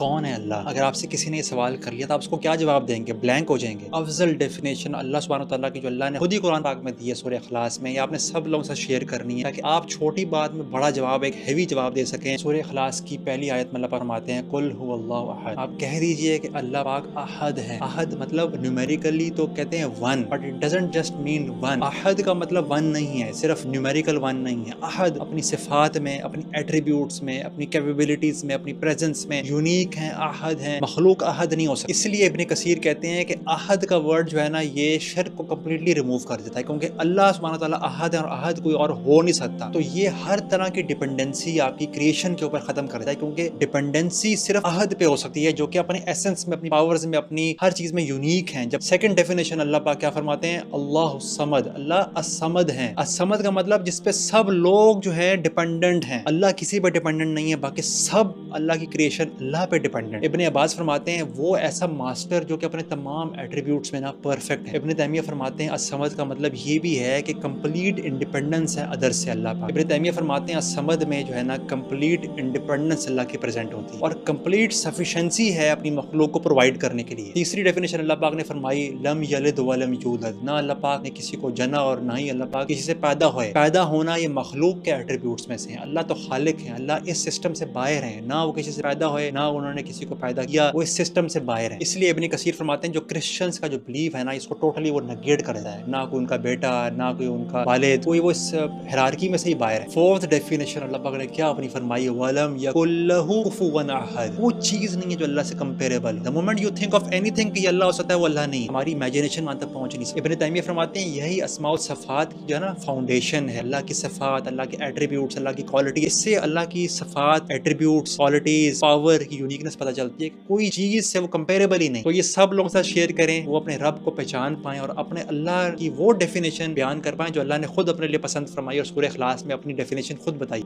کون ہے اللہ؟ اگر آپ سے کسی نے یہ سوال کر لیا تو آپ اس کو کیا جواب دیں گے؟ بلینک ہو جائیں گے۔ افضل ڈیفینیشن اللہ سبحانہ وتعالیٰ کی جو اللہ نے خود ہی قرآن پاک میں دی ہے سورہ اخلاص میں، یا آپ نے سب لوگوں سے شیئر کرنی ہے تاکہ آپ چھوٹی بات میں بڑا جواب، ایک ہیوی جواب دے سکیں۔ سورہ اخلاص کی پہلی آیت میں اللہ فرماتے ہیں قل هو اللہ احد، آپ کہہ دیجئے کہ اللہ پاک احد ہے۔ احد مطلب نیومیریکلی تو کہتے ہیں one, but it doesn't just mean one. احد کا مطلب ون نہیں ہے، صرف نیومیریکل ون نہیں ہے۔ احد اپنی صفات میں، اپنی ایٹریبیوٹس میں، اپنی کیپیبلٹیز میں، اپنی پریزنس میں یونیک ہیں، احد ہیں، مخلوق احد نہیں ہو سکتی۔ اس لیے ابن کثیر کہتے ہیں کہ احد کا ورڈ جو ہے نا یہ شرک کو کمپلیٹلی ریموو کر دیتا ہے، کیونکہ اللہ سبحانہ تعالیٰ احد ہے اور احد کوئی اور ہو نہیں سکتا۔ تو یہ ہر طرح کی ڈپینڈنسی آپ کی کریشن کے اوپر ختم کر دیتا ہے، کیونکہ ڈپینڈنسی صرف احد پہ ہو سکتی ہے جو کہ اپنے ایسنس میں، اپنی پاورز میں، اپنی ہر چیز میں یونیک ہیں۔ جب سیکنڈ ڈیفینیشن اللہ پاک کیا فرماتے ہیں؟ اللہ الصمد، اللہ الصمد ہیں۔ الصمد کا مطلب جس پہ سب لوگ جو ہے ڈیپینڈنٹ ہیں، اللہ کسی پہ ڈیپینڈنٹ نہیں ہے، باقی سب اللہ کی کریشن اللہ پہ ڈیپینڈنٹ۔ ابن عباس فرماتے ہیں وہ ایسا ماسٹر جو کہ اپنے تمام ایٹریبیوٹس میں نا پرفیکٹ ہے۔ ابن تیمیہ فرماتے ہیں الصمد کا مطلب یہ بھی ہے کہ کمپلیٹ انڈیپینڈنس ہے ادر سے اللہ پاک۔ ابن تیمیہ فرماتے ہیں الصمد میں جو ہے نا کمپلیٹ انڈیپینڈنس اللہ کی پریزنٹ ہوتی ہے اور کمپلیٹ سفیشنسی ہے اپنی مخلوق کو پرووائڈ کرنے کے لیے۔ تیسری ڈیفینیشن اللہ پاک نے فرمائی لم یلد ولم یولد، نہ اللہ پاک نے کسی کو جنا اور نہ ہی اللہ پاک کسی سے پیدا ہوئے۔ پیدا ہونا یہ مخلوق کے ایٹریبیوٹس میں سے ہیں، اللہ تو خالق ہیں، اللہ اس سسٹم سے باہر ہیں، نہ وہ کسی سے پیدا ہوئے نہ انہوں نے کسی کو پیدا کیا، وہ اس سسٹم سے باہر ہیں۔ اس لیے ابن کثیر فرماتے ہیں جو کرسچنز کا جو بلیف ہے نا اس کو ٹوٹلی وہ نگیٹ کر دیتا ہے، نہ کوئی ان کا بیٹا، نہ کوئی ان کا والد، کوئی وہ اس ہیرارکی میں سے ہی باہر ہے۔ فورتھ ڈیفینیشن اللہ پاک نے کیا اپنی فرمائی؟ وَلَمْ يَكُن لَهُ كُفُوًا أَحَدٌ، وہ چیز نہیں ہے جو اللہ سے comparable. the moment you think of anything کہ یہ اللہ ہو سکتا ہے، وہ اللہ نہیں، ہماری امیجنیشن وہاں تک پہنچ نہیں سکتی۔ ابن تیمیہ فرماتے ہیں یہی اسماء و صفات کی جو ہے نا فاؤنڈیشن ہے، اللہ کی صفات، اللہ کے ایٹریبیوٹس، اللہ کی کوالٹی، اس سے اللہ کی صفات، ایٹریبیوٹس، کوالٹیز، پاور کی یونیکنس پتہ چلتی ہے کہ کوئی چیز سے وہ کمپیریبل ہی نہیں۔ تو یہ سب لوگوں کے ساتھ شیئر کریں، وہ اپنے رب کو پہچان پائیں اور اپنے اللہ کی وہ ڈیفینیشن بیان کر پائیں جو اللہ نے خود اپنے لیے پسند فرمائی، اور سورہ اخلاص میں اپنی ڈیفینیشن خود بتائی۔